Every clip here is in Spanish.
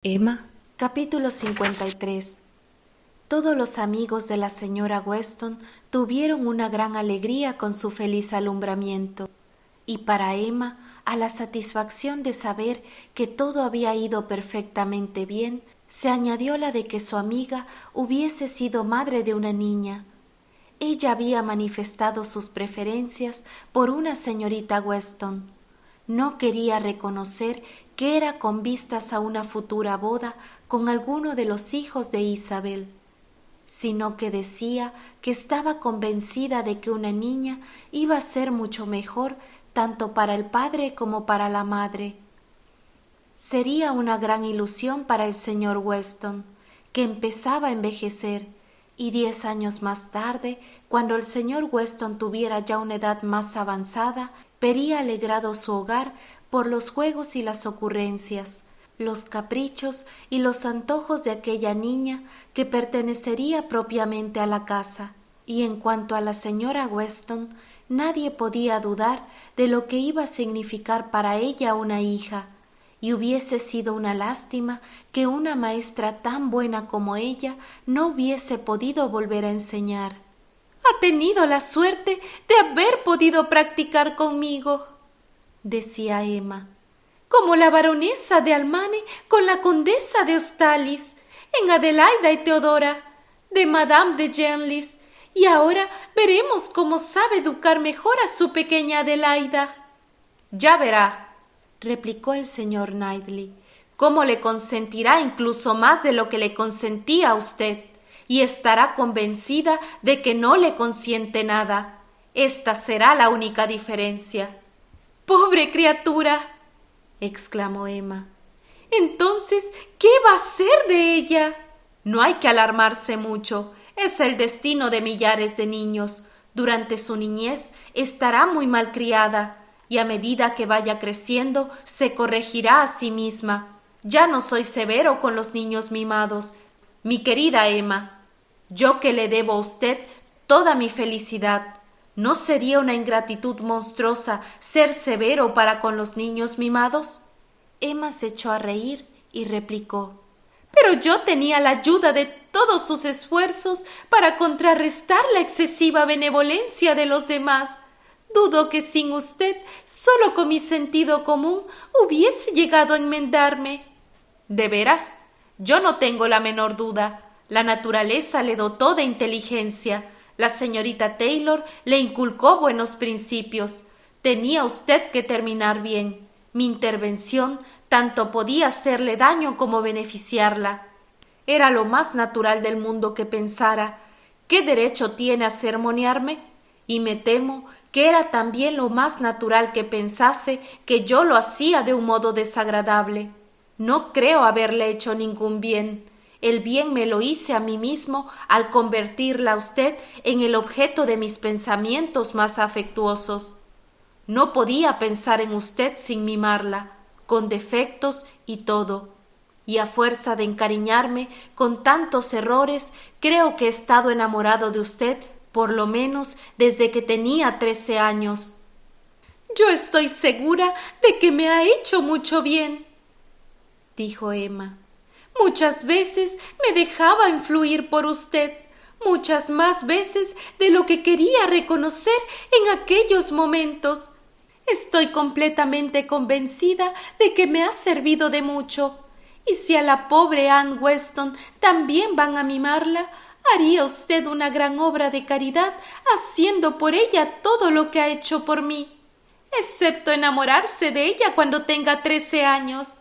Emma, capítulo 53. Todos los amigos de la señora Weston tuvieron una gran alegría con su feliz alumbramiento, y para Emma, a la satisfacción de saber que todo había ido perfectamente bien, se añadió la de que su amiga hubiese sido madre de una niña. Ella había manifestado sus preferencias por una señorita Weston. No quería reconocer que era con vistas a una futura boda con alguno de los hijos de Isabel, sino que decía que estaba convencida de que una niña iba a ser mucho mejor tanto para el padre como para la madre. Sería una gran ilusión para el señor Weston, que empezaba a envejecer, y 10 años más tarde, cuando el señor Weston tuviera ya una edad más avanzada, vería alegrado su hogar por los juegos y las ocurrencias, los caprichos y los antojos de aquella niña que pertenecería propiamente a la casa. Y en cuanto a la señora Weston, nadie podía dudar de lo que iba a significar para ella una hija, y hubiese sido una lástima que una maestra tan buena como ella no hubiese podido volver a enseñar. «Ha tenido la suerte de haber podido practicar conmigo», decía Emma, «como la baronesa de Almane con la condesa de Hostalis, en Adelaida y Teodora, de Madame de Genlis, y ahora veremos cómo sabe educar mejor a su pequeña Adelaida». «Ya verá», replicó el señor Knightley, «cómo le consentirá incluso más de lo que le consentía a usted, y estará convencida de que no le consiente nada. Esta será la única diferencia». «¡Pobre criatura!», exclamó Emma. «Entonces, ¿qué va a ser de ella?». «No hay que alarmarse mucho. Es el destino de millares de niños. Durante su niñez estará muy malcriada, y a medida que vaya creciendo se corregirá a sí misma. Ya no soy severo con los niños mimados, mi querida Emma. Yo que le debo a usted toda mi felicidad. ¿No sería una ingratitud monstruosa ser severo para con los niños mimados?». Emma se echó a reír y replicó: «Pero yo tenía la ayuda de todos sus esfuerzos para contrarrestar la excesiva benevolencia de los demás. Dudo que sin usted, solo con mi sentido común, hubiese llegado a enmendarme». «¿De veras? Yo no tengo la menor duda. La naturaleza le dotó de inteligencia. La señorita Taylor le inculcó buenos principios. Tenía usted que terminar bien. Mi intervención tanto podía hacerle daño como beneficiarla. Era lo más natural del mundo que pensara: ¿qué derecho tiene a sermonearme? Y me temo que era también lo más natural que pensase que yo lo hacía de un modo desagradable. No creo haberle hecho ningún bien. El bien me lo hice a mí mismo al convertirla a usted en el objeto de mis pensamientos más afectuosos. No podía pensar en usted sin mimarla, con defectos y todo. Y a fuerza de encariñarme con tantos errores, creo que he estado enamorado de usted por lo menos desde que tenía 13 años. «Yo estoy segura de que me ha hecho mucho bien», dijo Emma. «Muchas veces me dejaba influir por usted, muchas más veces de lo que quería reconocer en aquellos momentos. Estoy completamente convencida de que me ha servido de mucho, y si a la pobre Anne Weston también van a mimarla, haría usted una gran obra de caridad haciendo por ella todo lo que ha hecho por mí, excepto enamorarse de ella cuando tenga 13 años.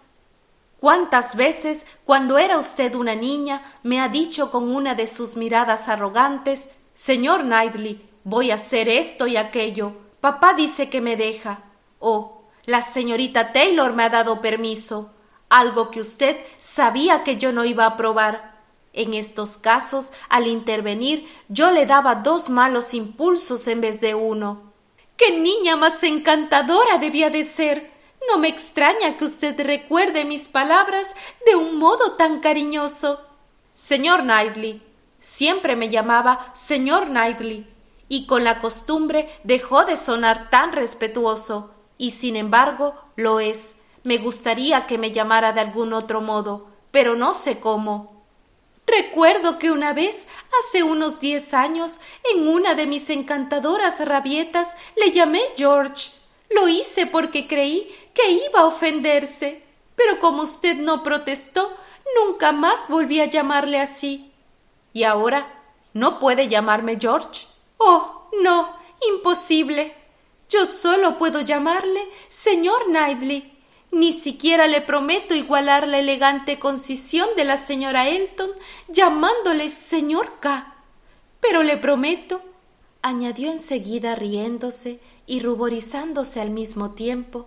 ¿Cuántas veces, cuando era usted una niña, me ha dicho con una de sus miradas arrogantes: «Señor Knightley, voy a hacer esto y aquello. Papá dice que me deja», o «La señorita Taylor me ha dado permiso», algo que usted sabía que yo no iba a aprobar? En estos casos, al intervenir, yo le daba 2 malos impulsos en vez de 1. «¡Qué niña más encantadora debía de ser! No me extraña que usted recuerde mis palabras de un modo tan cariñoso». «Señor Knightley». Siempre me llamaba señor Knightley, y con la costumbre dejó de sonar tan respetuoso, y sin embargo lo es. Me gustaría que me llamara de algún otro modo, pero no sé cómo. Recuerdo que una vez, hace unos 10 años, en una de mis encantadoras rabietas, le llamé George. Lo hice porque creí que iba a ofenderse, pero como usted no protestó, nunca más volví a llamarle así. ¿Y ahora no puede llamarme George? Oh, no, imposible. Yo solo puedo llamarle señor Knightley. Ni siquiera le prometo igualar la elegante concisión de la señora Elton llamándole señor K. Pero le prometo, añadió enseguida riéndose y ruborizándose al mismo tiempo,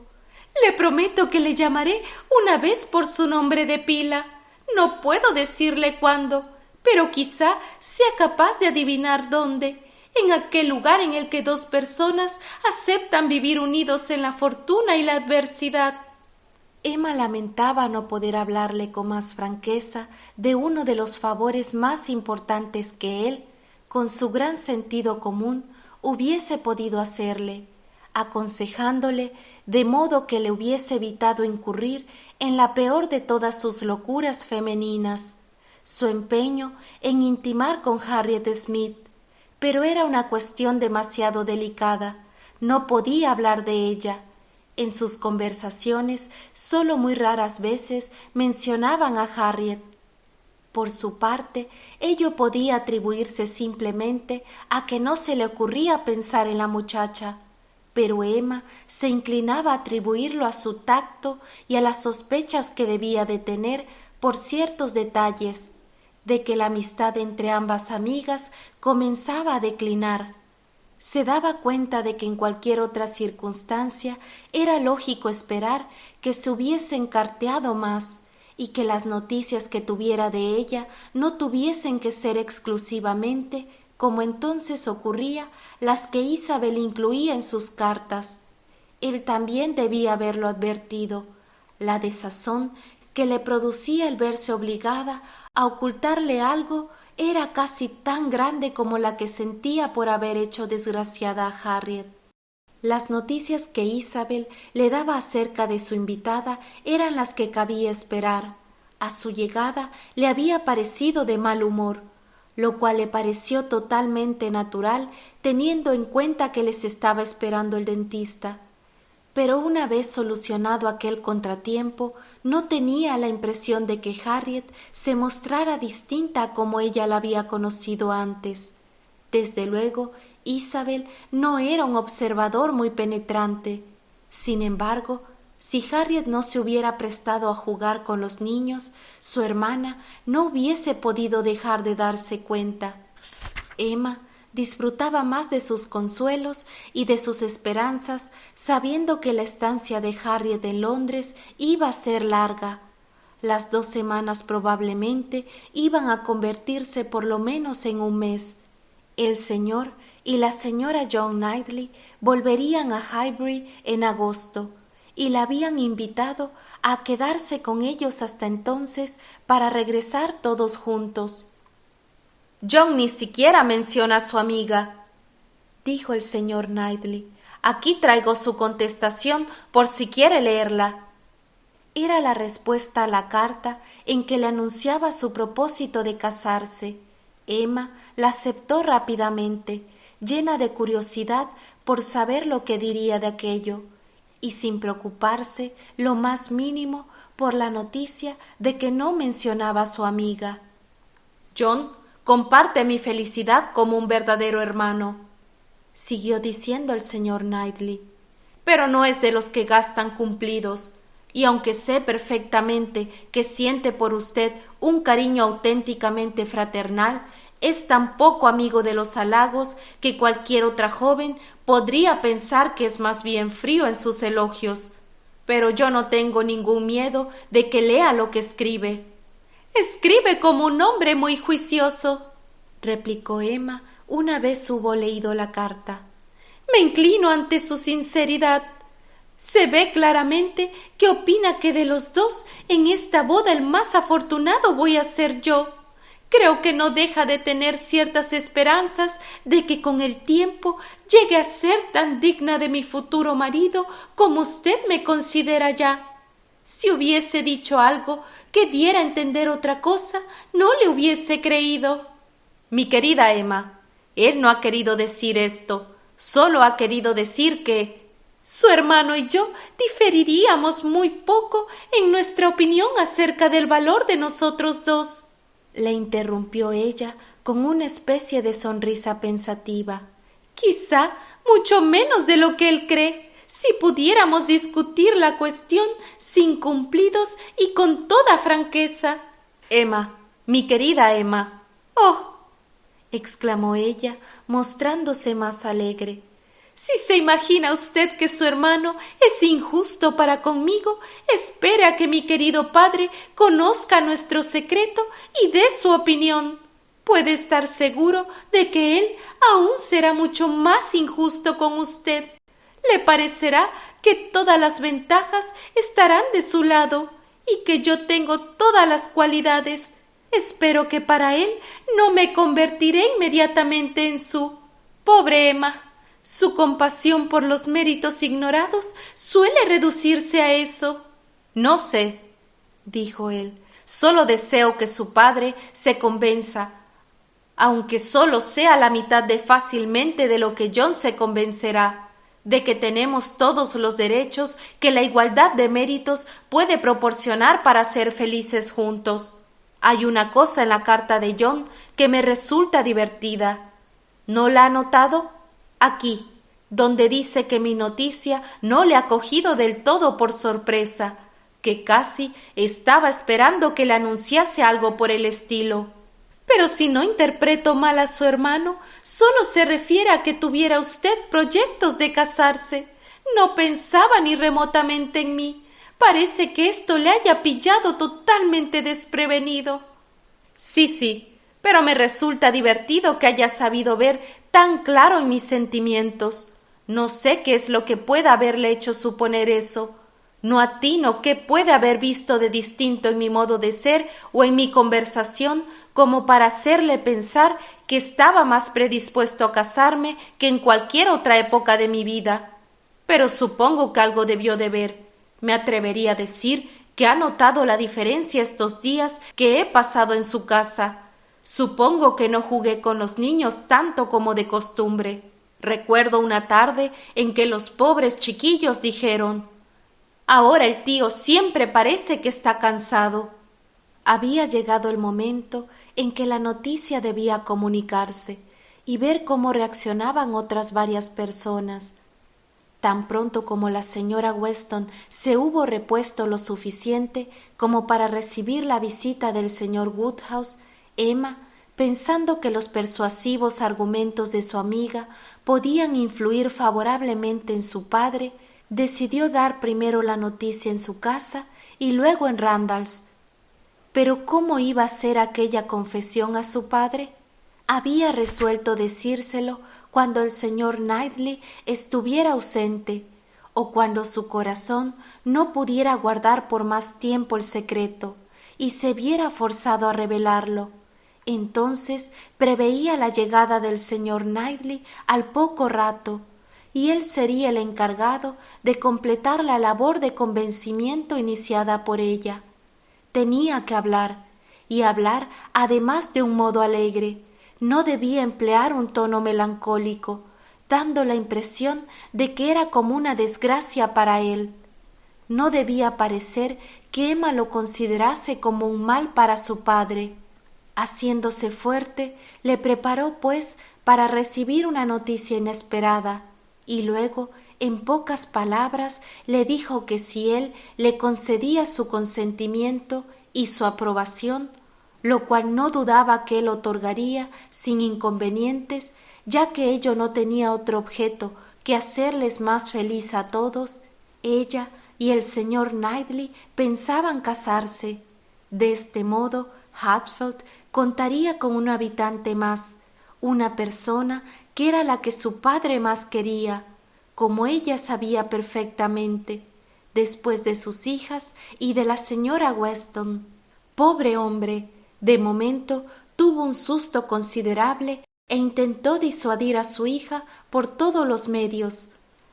le prometo que le llamaré una vez por su nombre de pila. No puedo decirle cuándo, pero quizá sea capaz de adivinar dónde, en aquel lugar en el que dos personas aceptan vivir unidos en la fortuna y la adversidad. Emma lamentaba no poder hablarle con más franqueza de uno de los favores más importantes que él, con su gran sentido común, hubiese podido hacerle, aconsejándole de modo que le hubiese evitado incurrir en la peor de todas sus locuras femeninas, su empeño en intimar con Harriet Smith. Pero era una cuestión demasiado delicada, no podía hablar de ella. En sus conversaciones solo muy raras veces mencionaban a Harriet. Por su parte, ello podía atribuirse simplemente a que no se le ocurría pensar en la muchacha, pero Emma se inclinaba a atribuirlo a su tacto y a las sospechas que debía de tener por ciertos detalles, de que la amistad entre ambas amigas comenzaba a declinar. Se daba cuenta de que en cualquier otra circunstancia era lógico esperar que se hubiesen carteado más y que las noticias que tuviera de ella no tuviesen que ser exclusivamente, como entonces ocurría, las que Isabel incluía en sus cartas. Él también debía haberlo advertido. La desazón que le producía el verse obligada a ocultarle algo era casi tan grande como la que sentía por haber hecho desgraciada a Harriet. Las noticias que Isabel le daba acerca de su invitada eran las que cabía esperar. A su llegada le había parecido de mal humor, lo cual le pareció totalmente natural teniendo en cuenta que les estaba esperando el dentista. Pero una vez solucionado aquel contratiempo, no tenía la impresión de que Harriet se mostrara distinta a como ella la había conocido antes. Desde luego, Isabel no era un observador muy penetrante. Sin embargo, si Harriet no se hubiera prestado a jugar con los niños, su hermana no hubiese podido dejar de darse cuenta. Emma disfrutaba más de sus consuelos y de sus esperanzas, sabiendo que la estancia de Harriet en Londres iba a ser larga. Las 2 semanas probablemente iban a convertirse por lo menos en un mes. El señor y la señora John Knightley volverían a Highbury en agosto, y la habían invitado a quedarse con ellos hasta entonces para regresar todos juntos. John ni siquiera menciona a su amiga, dijo el señor Knightley. Aquí traigo su contestación por si quiere leerla. Era la respuesta a la carta en que le anunciaba su propósito de casarse. Emma la aceptó rápidamente, llena de curiosidad por saber lo que diría de aquello, y sin preocuparse lo más mínimo por la noticia de que no mencionaba a su amiga. John comparte mi felicidad como un verdadero hermano, siguió diciendo el señor Knightley, pero no es de los que gastan cumplidos, y aunque sé perfectamente que siente por usted un cariño auténticamente fraternal, es tan poco amigo de los halagos que cualquier otra joven podría pensar que es más bien frío en sus elogios. Pero yo no tengo ningún miedo de que lea lo que escribe. Escribe como un hombre muy juicioso, replicó Emma una vez hubo leído la carta. Me inclino ante su sinceridad. Se ve claramente que opina que de los dos en esta boda el más afortunado voy a ser yo. Creo que no deja de tener ciertas esperanzas de que con el tiempo llegue a ser tan digna de mi futuro marido como usted me considera ya. Si hubiese dicho algo, que diera a entender otra cosa, no le hubiese creído. Mi querida Emma, él no ha querido decir esto, solo ha querido decir que su hermano y yo diferiríamos muy poco en nuestra opinión acerca del valor de nosotros dos. Le interrumpió ella con una especie de sonrisa pensativa. Quizá mucho menos de lo que él cree, si pudiéramos discutir la cuestión sin cumplidos y con toda franqueza. Emma, mi querida Emma. Oh, exclamó ella, mostrándose más alegre. Si se imagina usted que su hermano es injusto para conmigo, espere a que mi querido padre conozca nuestro secreto y dé su opinión. Puede estar seguro de que él aún será mucho más injusto con usted. Le parecerá que todas las ventajas estarán de su lado y que yo tengo todas las cualidades. Espero que para él no me convertiré inmediatamente en su... Pobre Emma. Su compasión por los méritos ignorados suele reducirse a eso. No sé, dijo él, solo deseo que su padre se convenza, aunque solo sea la mitad de fácilmente de lo que John se convencerá, de que tenemos todos los derechos que la igualdad de méritos puede proporcionar para ser felices juntos. Hay una cosa en la carta de John que me resulta divertida. ¿No la ha notado? Aquí, donde dice que mi noticia no le ha cogido del todo por sorpresa, que casi estaba esperando que le anunciase algo por el estilo. Pero si no interpreto mal a su hermano, solo se refiere a que tuviera usted proyectos de casarse. No pensaba ni remotamente en mí. Parece que esto le haya pillado totalmente desprevenido. Sí, pero me resulta divertido que haya sabido ver tan claro en mis sentimientos. No sé qué es lo que pueda haberle hecho suponer eso. No atino qué puede haber visto de distinto en mi modo de ser o en mi conversación como para hacerle pensar que estaba más predispuesto a casarme que en cualquier otra época de mi vida. Pero supongo que algo debió de ver. Me atrevería a decir que ha notado la diferencia estos días que he pasado en su casa. Supongo que no jugué con los niños tanto como de costumbre. Recuerdo una tarde en que los pobres chiquillos dijeron: «Ahora el tío siempre parece que está cansado». Había llegado el momento en que la noticia debía comunicarse y ver cómo reaccionaban otras varias personas. Tan pronto como la señora Weston se hubo repuesto lo suficiente como para recibir la visita del señor Woodhouse, Emma, pensando que los persuasivos argumentos de su amiga podían influir favorablemente en su padre, decidió dar primero la noticia en su casa y luego en Randalls. Pero ¿cómo iba a ser aquella confesión a su padre? Había resuelto decírselo cuando el señor Knightley estuviera ausente, o cuando su corazón no pudiera guardar por más tiempo el secreto y se viera forzado a revelarlo. Entonces preveía la llegada del señor Knightley al poco rato, y él sería el encargado de completar la labor de convencimiento iniciada por ella. Tenía que hablar, y hablar además de un modo alegre. No debía emplear un tono melancólico, dando la impresión de que era como una desgracia para él. No debía parecer que Emma lo considerase como un mal para su padre. Haciéndose fuerte, le preparó, pues, para recibir una noticia inesperada, y luego, en pocas palabras, le dijo que si él le concedía su consentimiento y su aprobación, lo cual no dudaba que él otorgaría sin inconvenientes, ya que ello no tenía otro objeto que hacerles más feliz a todos, ella y el señor Knightley pensaban casarse. De este modo, Hatfield contaría con un habitante más, una persona que era la que su padre más quería, como ella sabía perfectamente, después de sus hijas y de la señora Weston. Pobre hombre, de momento tuvo un susto considerable e intentó disuadir a su hija por todos los medios.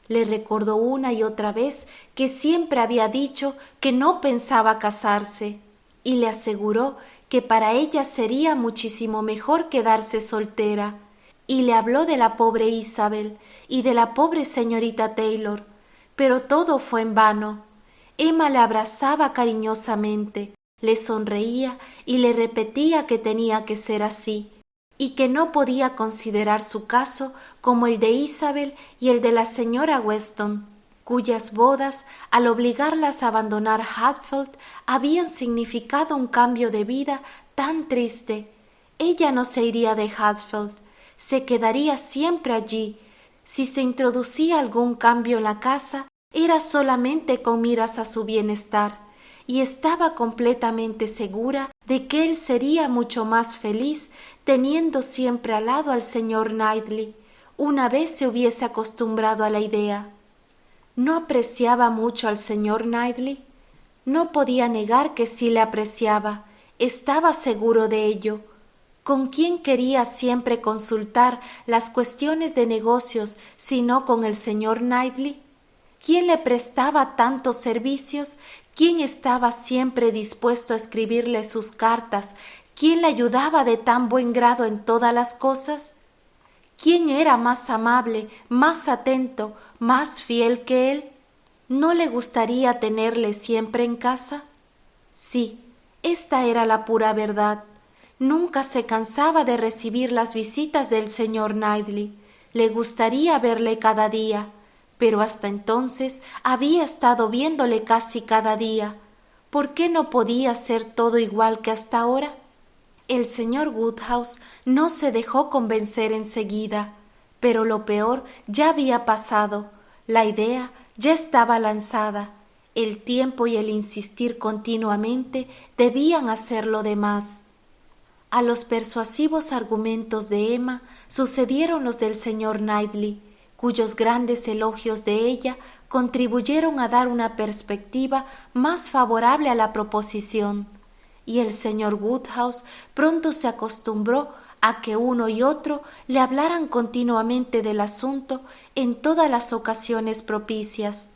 Le recordó una y otra vez que siempre había dicho que no pensaba casarse, y le aseguró que para ella sería muchísimo mejor quedarse soltera, y le habló de la pobre Isabel y de la pobre señorita Taylor, pero todo fue en vano. Emma le abrazaba cariñosamente, le sonreía y le repetía que tenía que ser así, y que no podía considerar su caso como el de Isabel y el de la señora Weston, cuyas bodas, al obligarlas a abandonar Hatfield, habían significado un cambio de vida tan triste. Ella no se iría de Hatfield, se quedaría siempre allí. Si se introducía algún cambio en la casa, era solamente con miras a su bienestar, y estaba completamente segura de que él sería mucho más feliz teniendo siempre al lado al señor Knightley, una vez se hubiese acostumbrado a la idea. ¿No apreciaba mucho al señor Knightley? No podía negar que sí le apreciaba, estaba seguro de ello. ¿Con quién quería siempre consultar las cuestiones de negocios sino con el señor Knightley? ¿Quién le prestaba tantos servicios? ¿Quién estaba siempre dispuesto a escribirle sus cartas? ¿Quién le ayudaba de tan buen grado en todas las cosas? ¿Quién era más amable, más atento, más fiel que él? ¿No le gustaría tenerle siempre en casa? Sí, esta era la pura verdad. Nunca se cansaba de recibir las visitas del señor Knightley. Le gustaría verle cada día, pero hasta entonces había estado viéndole casi cada día. ¿Por qué no podía ser todo igual que hasta ahora? El señor Woodhouse no se dejó convencer enseguida, pero lo peor ya había pasado, la idea ya estaba lanzada, el tiempo y el insistir continuamente debían hacer lo demás. A los persuasivos argumentos de Emma sucedieron los del señor Knightley, cuyos grandes elogios de ella contribuyeron a dar una perspectiva más favorable a la proposición, y el señor Woodhouse pronto se acostumbró a que uno y otro le hablaran continuamente del asunto en todas las ocasiones propicias.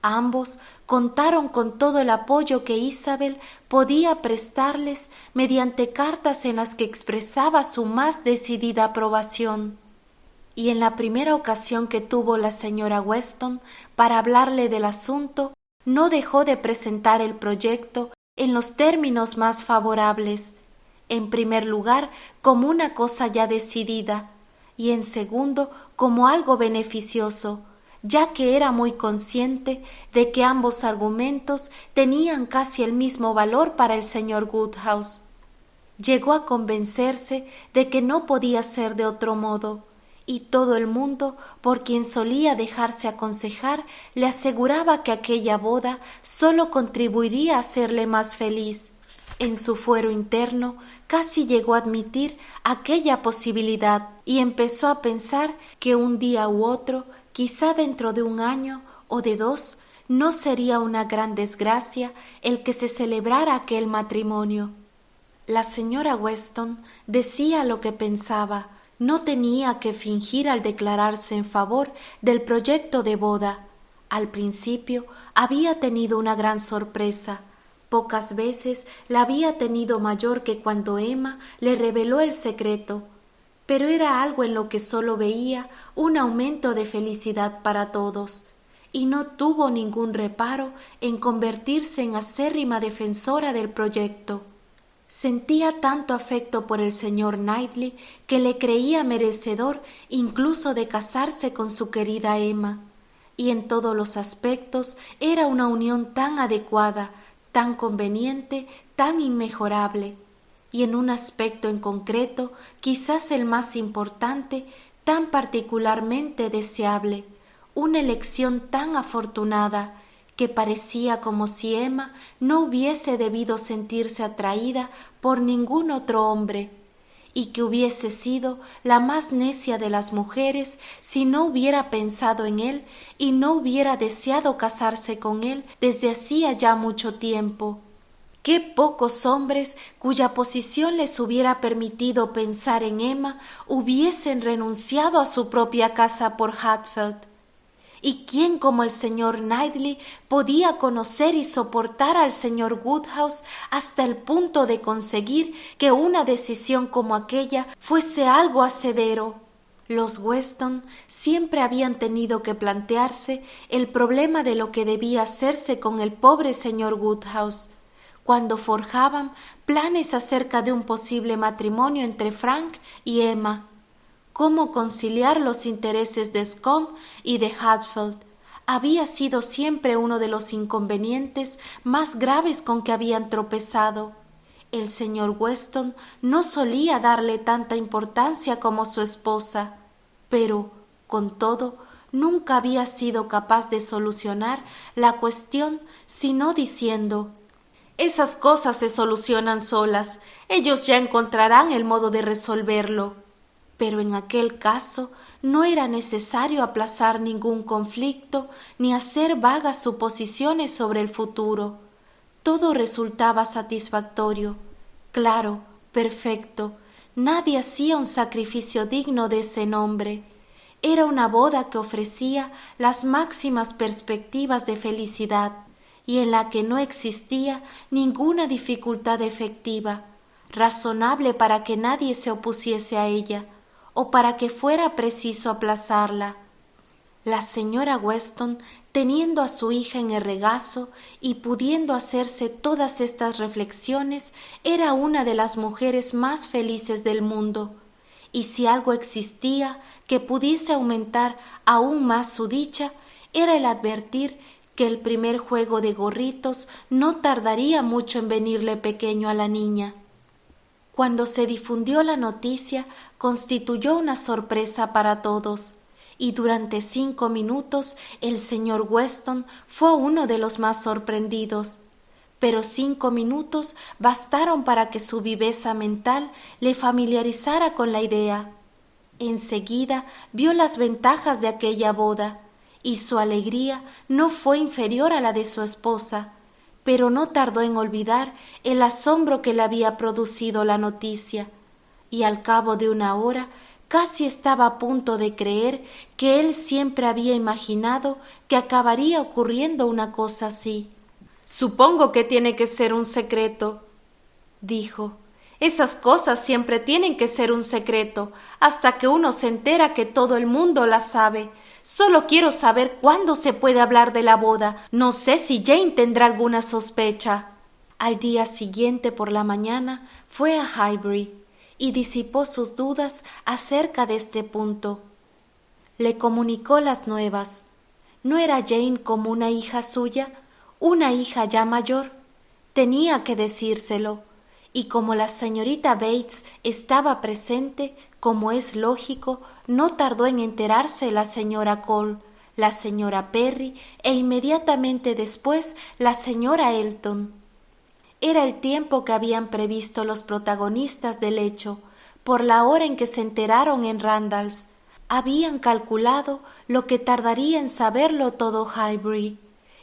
Ambos contaron con todo el apoyo que Isabel podía prestarles mediante cartas en las que expresaba su más decidida aprobación. Y en la primera ocasión que tuvo la señora Weston para hablarle del asunto, no dejó de presentar el proyecto en los términos más favorables, en primer lugar como una cosa ya decidida, y en segundo como algo beneficioso, ya que era muy consciente de que ambos argumentos tenían casi el mismo valor para el señor Woodhouse. Llegó a convencerse de que no podía ser de otro modo, y todo el mundo, por quien solía dejarse aconsejar, le aseguraba que aquella boda sólo contribuiría a hacerle más feliz. En su fuero interno casi llegó a admitir aquella posibilidad y empezó a pensar que un día u otro, quizá dentro de un año o de 2, no sería una gran desgracia el que se celebrara aquel matrimonio. La señora Weston decía lo que pensaba, no tenía que fingir al declararse en favor del proyecto de boda. Al principio había tenido una gran sorpresa. Pocas veces la había tenido mayor que cuando Emma le reveló el secreto, pero era algo en lo que sólo veía un aumento de felicidad para todos, y no tuvo ningún reparo en convertirse en acérrima defensora del proyecto. Sentía tanto afecto por el señor Knightley que le creía merecedor incluso de casarse con su querida Emma, y en todos los aspectos era una unión tan adecuada, tan conveniente, tan inmejorable, y en un aspecto en concreto, quizás el más importante, tan particularmente deseable, una elección tan afortunada, que parecía como si Emma no hubiese debido sentirse atraída por ningún otro hombre, y que hubiese sido la más necia de las mujeres si no hubiera pensado en él y no hubiera deseado casarse con él desde hacía ya mucho tiempo. Qué pocos hombres cuya posición les hubiera permitido pensar en Emma hubiesen renunciado a su propia casa por Hatfield. ¿Y quién como el señor Knightley podía conocer y soportar al señor Woodhouse hasta el punto de conseguir que una decisión como aquella fuese algo hacedero? Los Weston siempre habían tenido que plantearse el problema de lo que debía hacerse con el pobre señor Woodhouse, cuando forjaban planes acerca de un posible matrimonio entre Frank y Emma. Cómo conciliar los intereses de Scone y de Hatfield había sido siempre uno de los inconvenientes más graves con que habían tropezado. El señor Weston no solía darle tanta importancia como su esposa, pero, con todo, nunca había sido capaz de solucionar la cuestión sino diciendo: «Esas cosas se solucionan solas, ellos ya encontrarán el modo de resolverlo». Pero en aquel caso no era necesario aplazar ningún conflicto ni hacer vagas suposiciones sobre el futuro. Todo resultaba satisfactorio, claro, perfecto. Nadie hacía un sacrificio digno de ese nombre. Era una boda que ofrecía las máximas perspectivas de felicidad y en la que no existía ninguna dificultad efectiva, razonable para que nadie se opusiese a ella, o para que fuera preciso aplazarla. La señora Weston, teniendo a su hija en el regazo y pudiendo hacerse todas estas reflexiones, era una de las mujeres más felices del mundo, y si algo existía que pudiese aumentar aún más su dicha, era el advertir que el primer juego de gorritos no tardaría mucho en venirle pequeño a la niña. Cuando se difundió la noticia, constituyó una sorpresa para todos, y durante 5 minutos el señor Weston fue uno de los más sorprendidos. Pero 5 minutos bastaron para que su viveza mental le familiarizara con la idea. Enseguida vio las ventajas de aquella boda, y su alegría no fue inferior a la de su esposa, pero no tardó en olvidar el asombro que le había producido la noticia, y al cabo de 1 hora casi estaba a punto de creer que él siempre había imaginado que acabaría ocurriendo una cosa así. «Supongo que tiene que ser un secreto», dijo. «Esas cosas siempre tienen que ser un secreto, hasta que uno se entera que todo el mundo las sabe. Solo quiero saber cuándo se puede hablar de la boda. No sé si Jane tendrá alguna sospecha». Al día siguiente por la mañana fue a Highbury y disipó sus dudas acerca de este punto. Le comunicó las nuevas. ¿No era Jane como una hija suya, una hija ya mayor? Tenía que decírselo, y como la señorita Bates estaba presente, como es lógico, no tardó en enterarse la señora Cole, la señora Perry e inmediatamente después la señora Elton. Era el tiempo que habían previsto los protagonistas del hecho, por la hora en que se enteraron en Randalls. Habían calculado lo que tardaría en saberlo todo Highbury,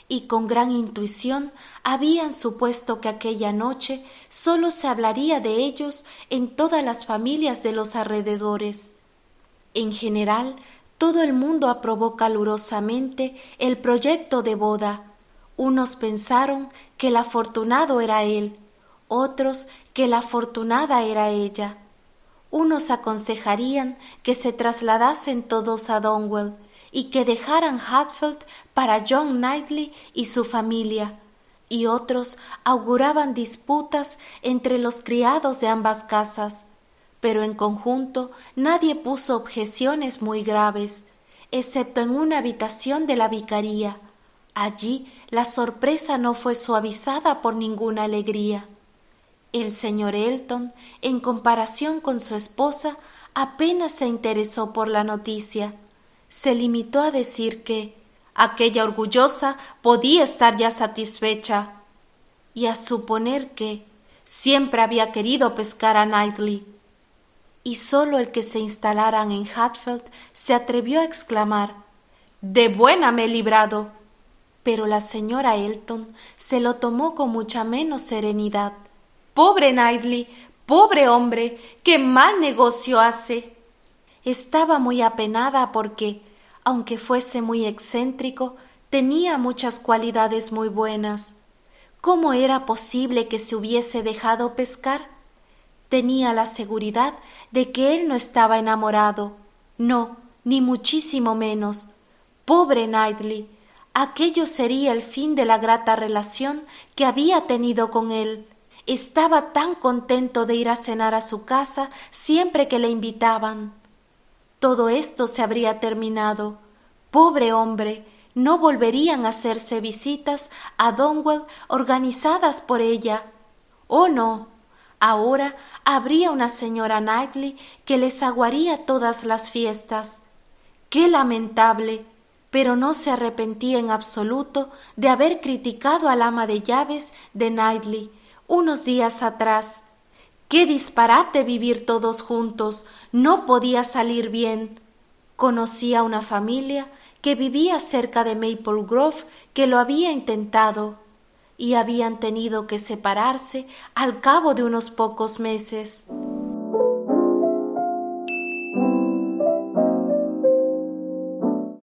y con gran intuición habían supuesto que aquella noche sólo se hablaría de ellos en todas las familias de los alrededores. En general, todo el mundo aprobó calurosamente el proyecto de boda. Unos pensaron que el afortunado era él, otros que la afortunada era ella. Unos aconsejarían que se trasladasen todos a Donwell y que dejaran Hatfield para John Knightley y su familia, y otros auguraban disputas entre los criados de ambas casas, pero en conjunto nadie puso objeciones muy graves, excepto en una habitación de la vicaría. Allí la sorpresa no fue suavizada por ninguna alegría. El señor Elton, en comparación con su esposa, apenas se interesó por la noticia. Se limitó a decir que aquella orgullosa podía estar ya satisfecha y a suponer que siempre había querido pescar a Knightley. Y sólo el que se instalaran en Hatfield se atrevió a exclamar: «¡De buena me he librado!». Pero la señora Elton se lo tomó con mucha menos serenidad. «¡Pobre Knightley! ¡Pobre hombre! ¡Qué mal negocio hace!». Estaba muy apenada porque, aunque fuese muy excéntrico, tenía muchas cualidades muy buenas. ¿Cómo era posible que se hubiese dejado pescar? Tenía la seguridad de que él no estaba enamorado. No, ni muchísimo menos. Pobre Knightley. Aquello sería el fin de la grata relación que había tenido con él. Estaba tan contento de ir a cenar a su casa siempre que le invitaban. Todo esto se habría terminado. Pobre hombre, no volverían a hacerse visitas a Donwell organizadas por ella. Oh, no. Ahora habría una señora Knightley que les aguaría todas las fiestas. ¡Qué lamentable! Pero no se arrepentía en absoluto de haber criticado al ama de llaves de Knightley unos días atrás. ¡Qué disparate vivir todos juntos! No podía salir bien. Conocía una familia que vivía cerca de Maple Grove que lo había intentado y habían tenido que separarse al cabo de unos pocos meses.